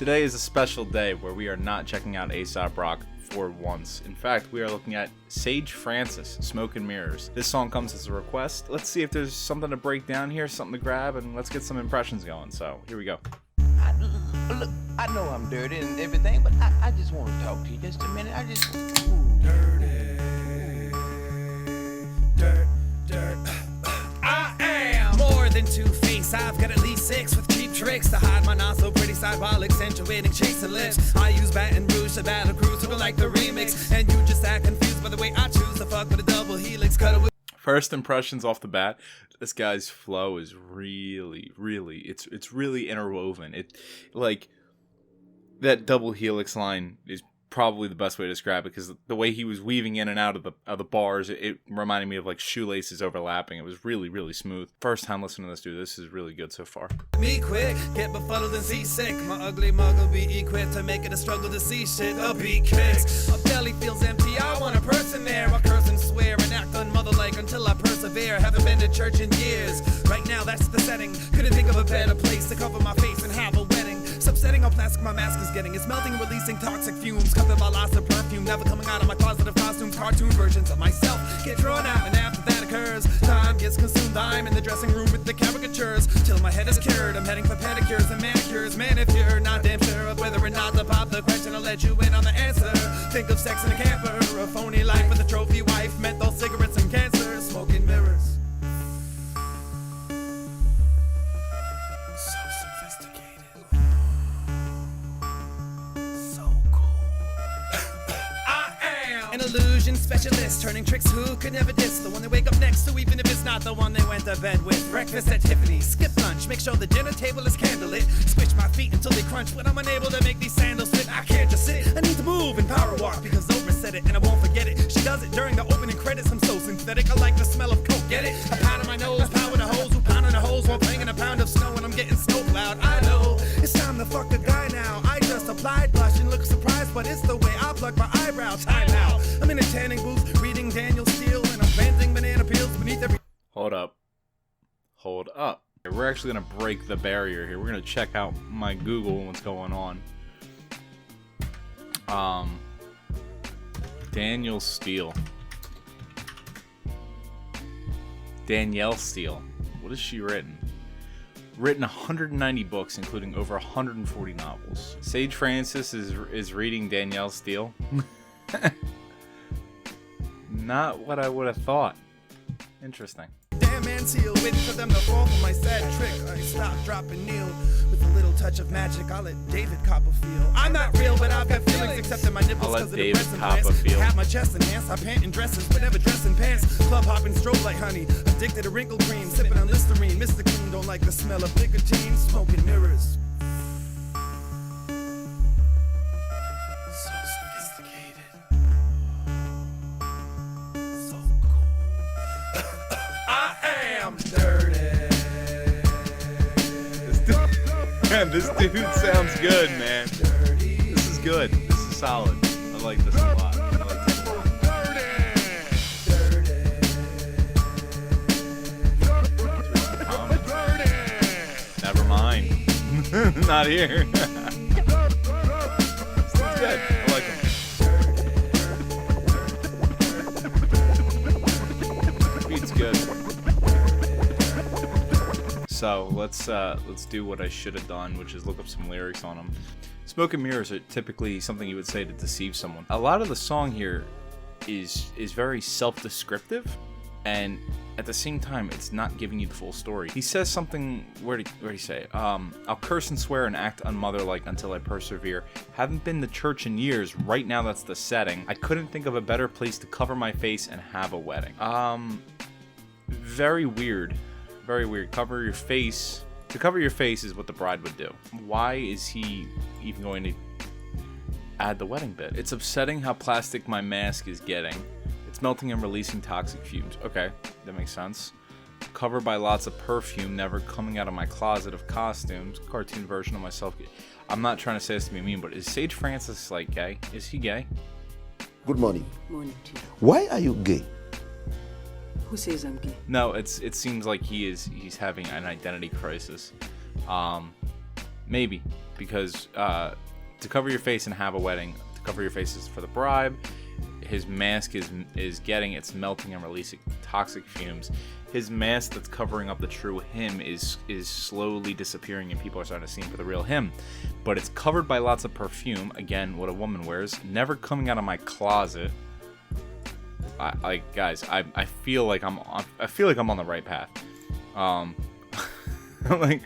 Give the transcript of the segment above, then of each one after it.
Today is a special day where we are not checking out A$AP Rock for once. In fact, we are looking at Sage Francis, Smoke and Mirrors. This song comes as a request. Let's see if there's something to break down here, something to grab, and let's get some impressions going. So, here we go. Look, I know I'm dirty and everything, but I just want to talk to you just a minute. Dirty. Dirt. I am more than two-faced. I've got at least 6 with cheap tricks to hide my not so pretty side while accentuating chasing lips. I use Baton Rouge to battle cruise to like the remix, and you just act confused by the way I choose to fuck with a double helix. Cut away. First impressions off the bat, this guy's flow is really it's really interwoven. It like that double helix line is probably the best way to describe it, because the way he was weaving in and out of the bars, it reminded me of like shoelaces overlapping. It was really smooth. First time listening to this dude, this is really good so far. Me quick, get befuddled and seasick. My ugly mug will be equipped to make it a struggle to see shit. A beat kicks, my belly feels empty. I want a person there. I curse and swear and act unmotherlike until I persevere. Haven't been to church in years. Right now that's the setting. Couldn't think of a better place to cover my face and have a wedding. It's upsetting how plastic my mask is getting. It's melting, releasing toxic fumes. Covered by lots of perfume, never coming out of my closet of costumes. Cartoon versions of myself get drawn out, and after that occurs, time gets consumed. I'm in the dressing room with the caricatures till my head is cured. I'm heading for pedicures and manicures. Man, if you're not damn sure of whether or not to pop the question, I'll let you in on the answer. Think of sex in a camper, a phony life with a trophy wife, menthol cigarettes and cancer, smoking mirrors. An illusion specialist, turning tricks who could never diss. The one they wake up next to, even if it's not the one they went to bed with. Breakfast at Tiffany's, skip lunch, make sure the dinner table is candlelit. Squish my feet until they crunch when I'm unable to make these sandals fit. I can't just sit, I need to move and power walk, because Oprah said it and I won't forget it. She does it during the opening credits. I'm so synthetic, I like the smell of coke, get it? A pound on my nose, power the hose, who pound on the hose while playing in a pound of snow, and I'm getting snow plowed. I know, it's time to fuck the guy now. I just applied blush and look surprised, but it's the way I pluck my eyebrow. Time out. I'm in a tanning booth reading Daniel Steele, and I'm planting banana peels beneath every... Hold up. We're actually going to break the barrier here. We're going to check out my Google and what's going on. Danielle Steele. What has she written? Written 190 books, including over 140 novels. Sage Francis is reading Danielle Steele. Not what I would have thought. Interesting. Damn man seal, waiting for them to fall for my sad trick. I stop, drop, and kneel. With a little touch of magic, I'll let David Copperfield. I'm not real, but I've got feelings, except in my nipples because of the breast implants. Have my chest enhanced, I pant in dresses, but never dress in pants. Club hopping, strobe like honey. Addicted to wrinkle cream, sipping on Listerine. Mr. Clean, don't like the smell of nicotine. Smoking mirrors. So sophisticated. So cool. I am dirty. This dude sounds good, man. This is good. This is solid. I like this a lot. Never mind. Not here. This is good. I like him. Beat's good. So let's do what I should have done, which is look up some lyrics on them. Smoke and mirrors are typically something you would say to deceive someone. A lot of the song here is very self-descriptive, and at the same time, it's not giving you the full story. He says something, where did he say? I'll curse and swear and act unmotherlike until I persevere. Haven't been to church in years. Right now, that's the setting. I couldn't think of a better place to cover my face and have a wedding. Very weird. Very weird. Cover your face. To cover your face is what the bride would do. Why is he even going to add the wedding bit? It's upsetting how plastic my mask is getting. It's melting and releasing toxic fumes. Okay, that makes sense. Covered by lots of perfume, never coming out of my closet of costumes. Cartoon version of myself. I'm not trying to say this to be mean, but is Sage Francis like gay? Is he gay? Good morning. Morning to you. Why are you gay? Who says I'm gay? No, it seems like he's having an identity crisis. Maybe. Because to cover your face and have a wedding, to cover your face is for the bribe. His mask is getting, it's melting and releasing toxic fumes. His mask that's covering up the true him is slowly disappearing, and people are starting to see him for the real him. But it's covered by lots of perfume. Again, what a woman wears. Never coming out of my closet. Guys, I feel like I'm on the right path. Like,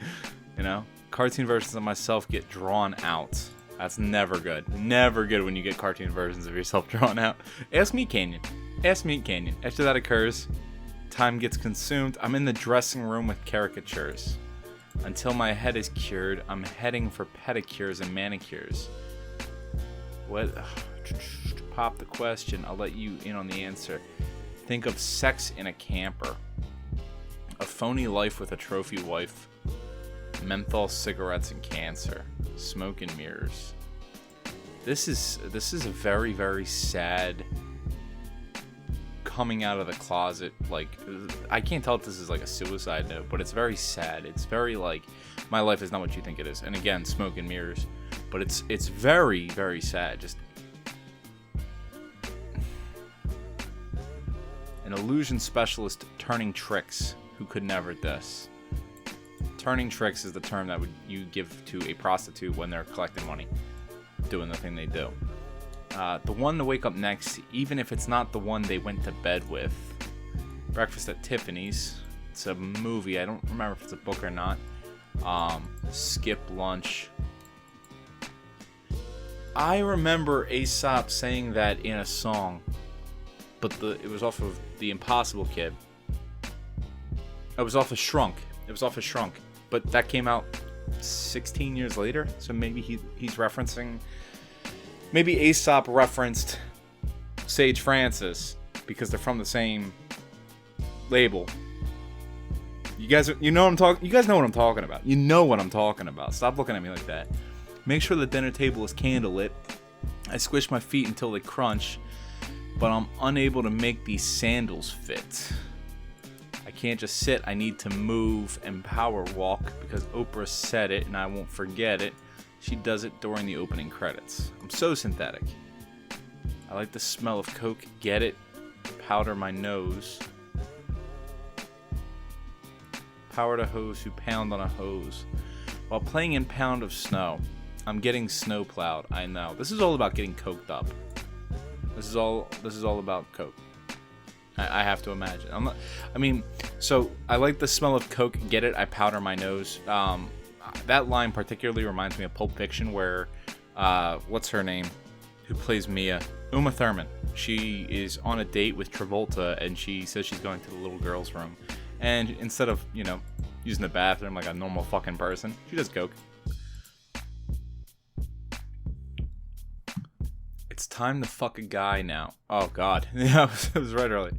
you know, cartoon versions of myself get drawn out. That's never good. Never good when you get cartoon versions of yourself drawn out. Ask me, Canyon. Ask me, Canyon. After that occurs, time gets consumed. I'm in the dressing room with caricatures. Until my head is cured, I'm heading for pedicures and manicures. What? Pop the question. I'll let you in on the answer. Think of sex in a camper. A phony life with a trophy wife. Menthol cigarettes and cancer. Smoke and mirrors. This is a very, very sad coming out of the closet. Like, I can't tell if this is like a suicide note, but it's very sad. It's very like, my life is not what you think it is. And again, smoke and mirrors. But it's very, very sad. Just an illusion specialist turning tricks who could never diss. Turning tricks is the term that you give to a prostitute when they're collecting money, doing the thing they do. The one to wake up next, even if it's not the one they went to bed with. Breakfast at Tiffany's. It's a movie. I don't remember if it's a book or not. Skip lunch. I remember Aesop saying that in a song, but it was off of The Impossible Kid. It was off of Shrunk. But that came out 16 years later, so maybe he's referencing. Maybe Aesop referenced Sage Francis because they're from the same label. You guys know what I'm talking. You guys know what I'm talking about. You know what I'm talking about. Stop looking at me like that. Make sure the dinner table is candlelit. I squish my feet until they crunch, but I'm unable to make these sandals fit. I can't just sit, I need to move and power walk because Oprah said it and I won't forget it. She does it during the opening credits. I'm so synthetic. I like the smell of coke, get it? Powder my nose. Power to hose who pound on a hose. While playing in Pound of Snow, I'm getting snow plowed, I know. This is all about getting coked up. This is all about coke. I have to imagine. So I like the smell of coke. Get it? I powder my nose. That line particularly reminds me of Pulp Fiction, where what's her name, who plays Mia? Uma Thurman. She is on a date with Travolta, and she says she's going to the little girl's room, and instead of using the bathroom like a normal fucking person, she does coke. It's time to fuck a guy now. Oh god, yeah, I was right early.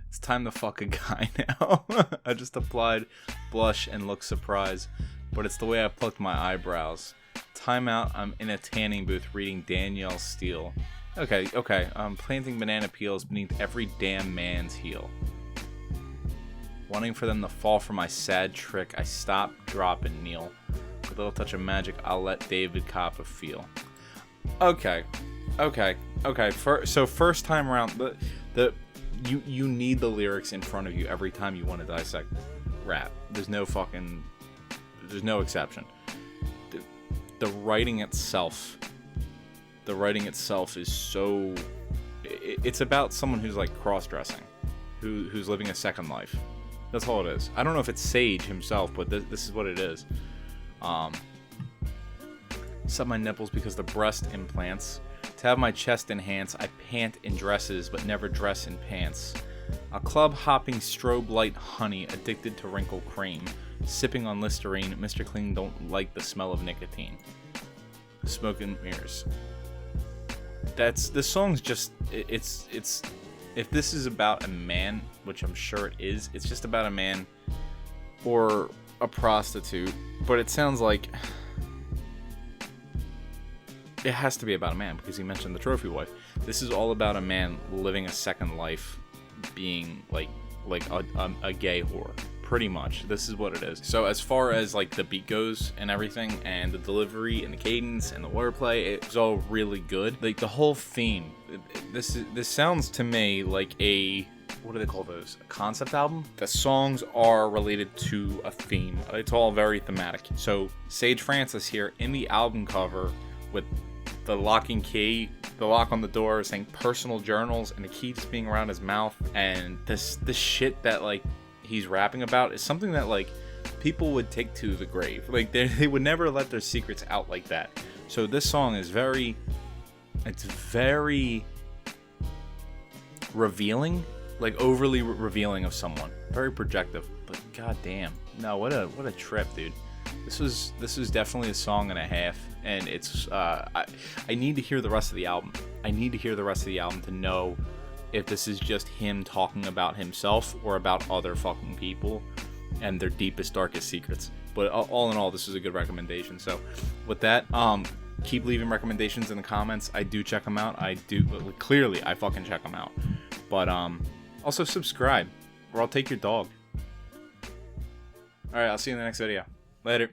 It's time to fuck a guy now. I just applied blush and look surprised, but it's the way I plucked my eyebrows. Time out, I'm in a tanning booth reading Danielle Steele. Okay, I'm planting banana peels beneath every damn man's heel. Wanting for them to fall for my sad trick, I stop, drop, and kneel. With a little touch of magic, I'll let David cop a feel. Okay. So first time around, you need the lyrics in front of you every time you want to dissect rap. There's no exception. The writing itself is so. It's about someone who's like cross-dressing, who's living a second life. That's all it is. I don't know if it's Sage himself, but this is what it is. Suck my nipples because the breast implants. To have my chest enhance, I pant in dresses but never dress in pants. A club hopping strobe light honey addicted to wrinkle cream. Sipping on Listerine, Mr. Clean don't like the smell of nicotine. Smoke and mirrors. This song's just, it's if this is about a man, which I'm sure it is, it's just about a man or a prostitute, but it sounds like it has to be about a man because he mentioned the trophy wife. This is all about a man living a second life, being like a gay whore, pretty much. This is what it is. So as far as like the beat goes and everything, and the delivery and the cadence and the wordplay, it's all really good. Like the whole theme, this sounds to me like a, what do they call those? A concept album? The songs are related to a theme. It's all very thematic. So Sage Francis here in the album cover with the locking key, the lock on the door saying personal journals, and the key just being around his mouth, and this shit that like he's rapping about is something that like people would take to the grave. Like they would never let their secrets out like that. So this song is very revealing, like overly revealing of someone, very projective. But goddamn, no, what a trip, dude. This was definitely a song and a half, and it's I need to hear the rest of the album. I need to hear the rest of the album to know if this is just him talking about himself or about other fucking people and their deepest, darkest secrets. But all in all, this is a good recommendation. So with that, keep leaving recommendations in the comments. I do check them out. I fucking check them out. But also subscribe, or I'll take your dog. All right, I'll see you in the next video. Later.